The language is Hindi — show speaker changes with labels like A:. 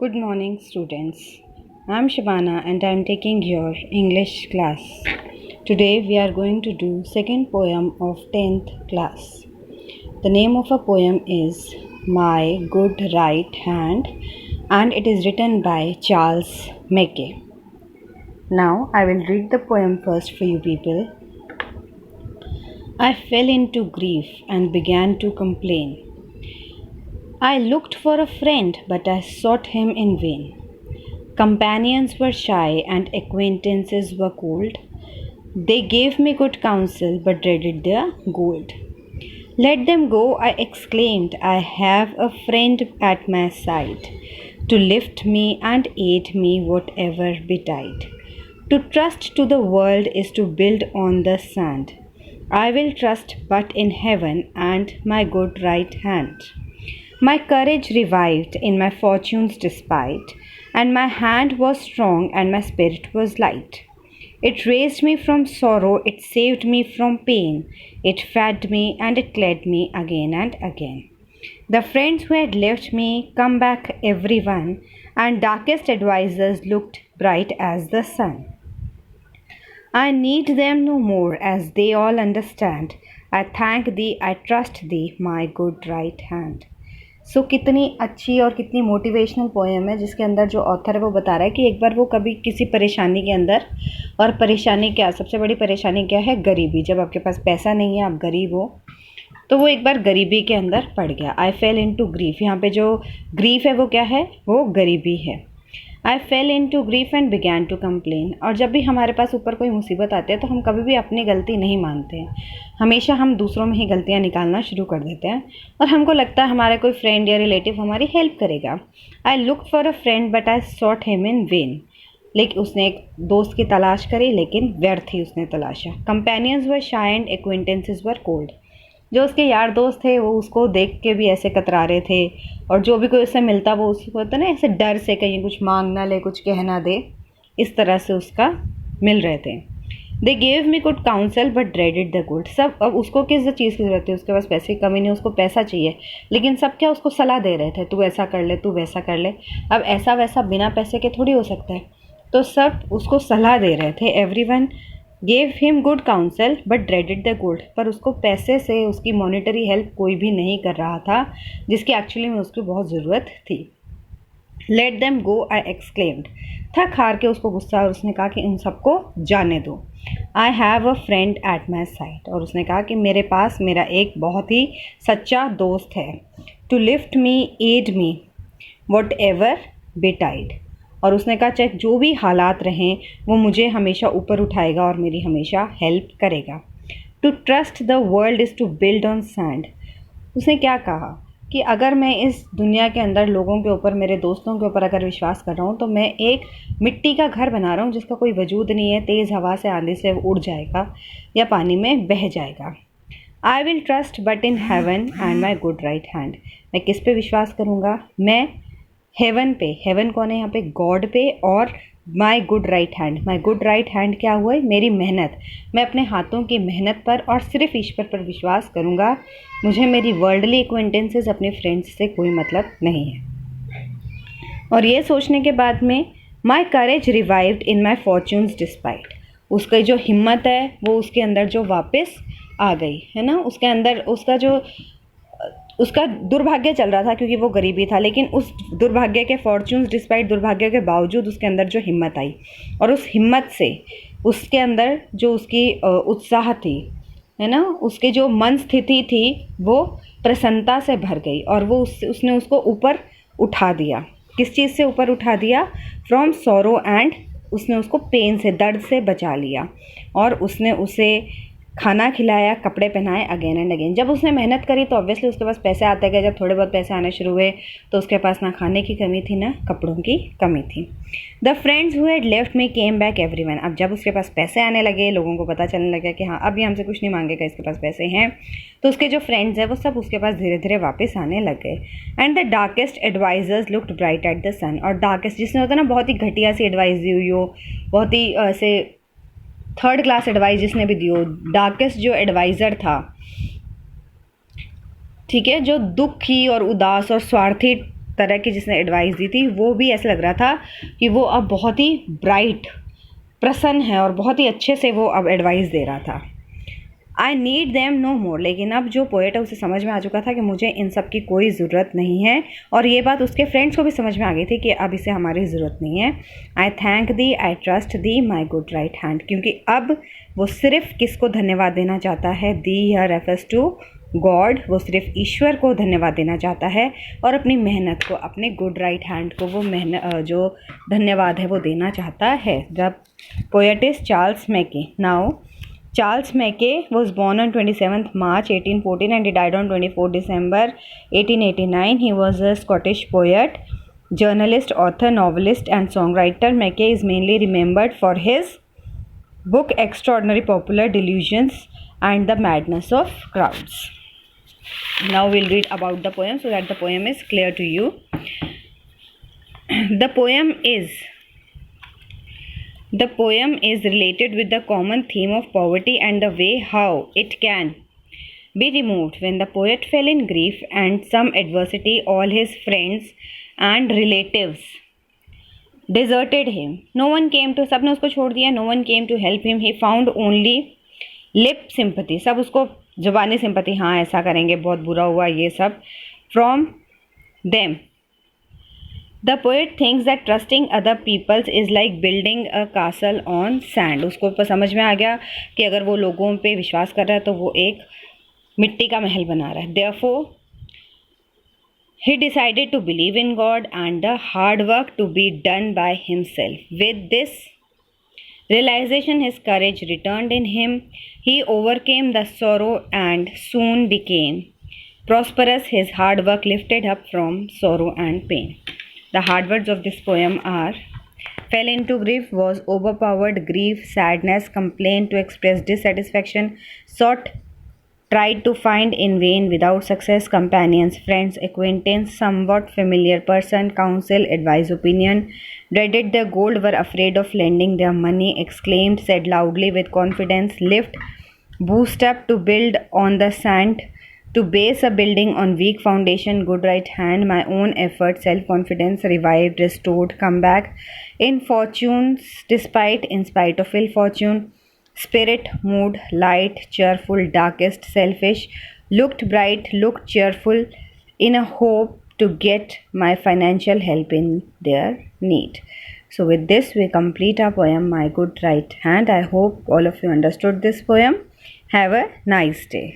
A: Good morning, students. I'm Shabana and I'm taking your English class. Today we are going to do second poem of 10th class. The name of a poem is My Good Right Hand and it is written by Charles Mackay. Now I will read the poem first for you people. I fell into grief and began to complain. I looked for a friend, but I sought him in vain. Companions were shy and acquaintances were cold. They gave me good counsel, but dreaded their gold. Let them go, I exclaimed. I have a friend at my side to lift me and aid me, whatever betide. To trust to the world is to build on the sand. I will trust but in heaven and my good right hand. My courage revived in my fortunes despite, and my hand was strong and my spirit was light. It raised me from sorrow, it saved me from pain, it fed me and it led me again and again. The friends who had left me come back every one, and darkest advisers looked bright as the sun. I need them no more, as they all understand. I thank thee, I trust thee, my good right hand. कितनी अच्छी और कितनी मोटिवेशनल पोएम है जिसके अंदर जो ऑथर है वो बता रहा है कि एक बार वो कभी किसी परेशानी के अंदर, और परेशानी क्या, सबसे बड़ी परेशानी क्या है? गरीबी। जब आपके पास पैसा नहीं है, आप गरीब हो, तो वो एक बार गरीबी के अंदर पड़ गया। आई फेल इनटू ग्रीफ, यहाँ पे जो ग्रीफ है वो क्या है? वो गरीबी है। I fell into grief and began to complain. और जब भी हमारे पास ऊपर कोई मुसीबत आती है तो हम कभी भी अपनी गलती नहीं मानते हैं, हमेशा हम दूसरों में ही गलतियाँ निकालना शुरू कर देते हैं और हमको लगता है हमारा कोई फ्रेंड या रिलेटिव हमारी हेल्प करेगा। I look for a friend but I sought him in vain. लेकिन उसने एक दोस्त की तलाश करी लेकिन व्यर्थ ही उसने तलाशा। Companions were shy and acquaintances were cold. जो उसके यार दोस्त थे वो उसको देख के भी ऐसे कतरा रहे थे, और जो भी कोई उससे मिलता वो उसको होता ना ऐसे डर से कहीं कुछ मांग ना ले, कुछ कह ना दे, इस तरह से उसका मिल रहे थे। They gave me good counsel but dreaded the good. सब अब उसको किस चीज़ की ज़रूरत है? उसके पास पैसे की कमी नहीं, उसको पैसा चाहिए, लेकिन सब क्या उसको सलाह दे रहे थे, तू ऐसा कर ले, तू वैसा कर ले। अब ऐसा वैसा बिना पैसे के थोड़ी हो सकता है, तो सब उसको सलाह दे रहे थे। Everyone gave him good counsel but dreaded the good. पर उसको पैसे से उसकी मॉनिटरी हेल्प कोई भी नहीं कर रहा था जिसकी एक्चुअली में उसकी बहुत ज़रूरत थी। लेट देम गो, आई एक्सक्लेम्ड। थक हार के उसको गुस्सा, और उसने कहा कि इन सबको जाने दो। I have a friend at my side. और उसने कहा कि मेरे पास मेरा एक बहुत ही सच्चा दोस्त है। To lift me, aid me, whatever betide. और उसने कहा चाहे जो भी हालात रहें वो मुझे हमेशा ऊपर उठाएगा और मेरी हमेशा हेल्प करेगा। To trust the world is to build on sand. उसने क्या कहा कि अगर मैं इस दुनिया के अंदर लोगों के ऊपर, मेरे दोस्तों के ऊपर अगर विश्वास कर रहा हूँ तो मैं एक मिट्टी का घर बना रहा हूँ जिसका कोई वजूद नहीं है, तेज़ हवा से, आंधी से उड़ जाएगा या पानी में बह जाएगा। I will trust but in heaven and my good right hand. मैं किस पे विश्वास करूँगा? मैं हेवन पे। हेवन कौन है यहाँ पे? गॉड पे। और my good right hand, my good right hand क्या हुआ है? मेरी मेहनत। मैं अपने हाथों की मेहनत पर और सिर्फ ईश्वर पर विश्वास करूँगा। मुझे मेरी वर्ल्डली एक्वेंटेंसेस, अपने फ्रेंड्स से कोई मतलब नहीं है। और ये सोचने के बाद में माई करेज रिवाइव्ड इन माई फॉर्च्यून्स डिस्पाइट। उसकी जो हिम्मत है वो उसके अंदर जो वापस आ गई है ना, उसके अंदर उसका दुर्भाग्य चल रहा था क्योंकि वो गरीबी था, लेकिन उस दुर्भाग्य के फॉर्च्यून्स डिस्पाइट, दुर्भाग्य के बावजूद उसके अंदर जो हिम्मत आई, और उस हिम्मत से उसके अंदर जो उसकी उत्साह थी, है ना, उसकी जो मन स्थिति थी वो प्रसन्नता से भर गई, और वो उसने उसको ऊपर उठा दिया। किस चीज़ से ऊपर उठा दिया? फ्रॉम सॉरो एंड, उसने उसको पेन से, दर्द से बचा लिया, और उसने उसे खाना खिलाया, कपड़े पहनाए अगेन एंड अगेन। जब उसने मेहनत करी तो ऑब्वियसली उसके पास पैसे आते गए। जब थोड़े बहुत पैसे आने शुरू हुए तो उसके पास ना खाने की कमी थी ना कपड़ों की कमी थी। The friends who had left me came back everyone. अब जब उसके पास पैसे आने लगे, लोगों को पता चलने लगा कि हाँ अब ये हमसे कुछ नहीं मांगेगा, इसके पास पैसे हैं, तो उसके जो फ्रेंड्स हैं वो सब उसके पास धीरे धीरे वापस आने लग गए। And the darkest advisers looked bright at the sun. और डार्केस्ट जिसने होता है ना बहुत ही घटिया सी एडवाइस दी हुई हो, बहुत ही ऐसे थर्ड क्लास एडवाइस जिसने भी दी हो, डार्केस्ट जो एडवाइज़र था, ठीक है, जो दुखी और उदास और स्वार्थी तरह की जिसने एडवाइस दी थी वो भी ऐसा लग रहा था कि वो अब बहुत ही ब्राइट, प्रसन्न है और बहुत ही अच्छे से वो अब एडवाइस दे रहा था। आई नीड देम नो मोर, लेकिन अब जो पोएट है उसे समझ में आ चुका था कि मुझे इन सब की कोई ज़रूरत नहीं है, और ये बात उसके फ्रेंड्स को भी समझ में आ गई थी कि अब इसे हमारी ज़रूरत नहीं है। आई thank the, I trust the my good right hand, क्योंकि अब वो सिर्फ किसको धन्यवाद देना चाहता है, दी या रेफर्स टू गॉड, वो सिर्फ ईश्वर को धन्यवाद देना चाहता है और अपनी मेहनत को, अपने गुड राइट हैंड को वो जो धन्यवाद है वो देना चाहता है। The poet is Charles Mackay. Now Charles Mackay was born on 27th March 1814 and he died on 24th December 1889. He was a Scottish poet, journalist, author, novelist and songwriter. Mackay is mainly remembered for his book Extraordinary Popular Delusions and the Madness of Crowds. Now we'll read about the poem so that the poem is clear to you. The poem is related with the common theme of poverty and the way how it can be removed. When the poet fell in grief and some adversity, all his friends and relatives deserted him. No one came to, सबने उसको छोड़ दिया. No one came to help him. He found only lip sympathy. सब उसको जुबानी सिंपैथी, हाँ ऐसा करेंगे, बहुत बुरा हुआ, ये सब from them. The poet thinks that trusting other peoples is like building a castle on sand. उसको समझ में आ गया कि अगर वो लोगों पे विश्वास कर रहा है तो वो एक मिट्टी का महल बना रहा है. Therefore, he decided to believe in God and the hard work to be done by himself. With this realization, his courage returned in him. He overcame the sorrow and soon became prosperous. His hard work lifted up from sorrow and pain. The hard words of this poem are: fell into grief, was overpowered, grief, sadness, complained to express dissatisfaction, tried to find in vain without success, companions, friends, acquaintance, somewhat familiar person, counsel, advice, opinion, dreaded their gold, were afraid of lending their money, exclaimed, said loudly with confidence, lift, boost up, to build on the sand, to base a building on weak foundation, good right hand, my own effort, self-confidence, revived, restored, come back, in fortunes, in spite of ill fortune, spirit, mood, light, cheerful, darkest, selfish, looked bright, looked cheerful, in a hope to get my financial help in their need. So with this we complete our poem, My Good Right Hand. I hope all of you understood this poem. Have a nice day.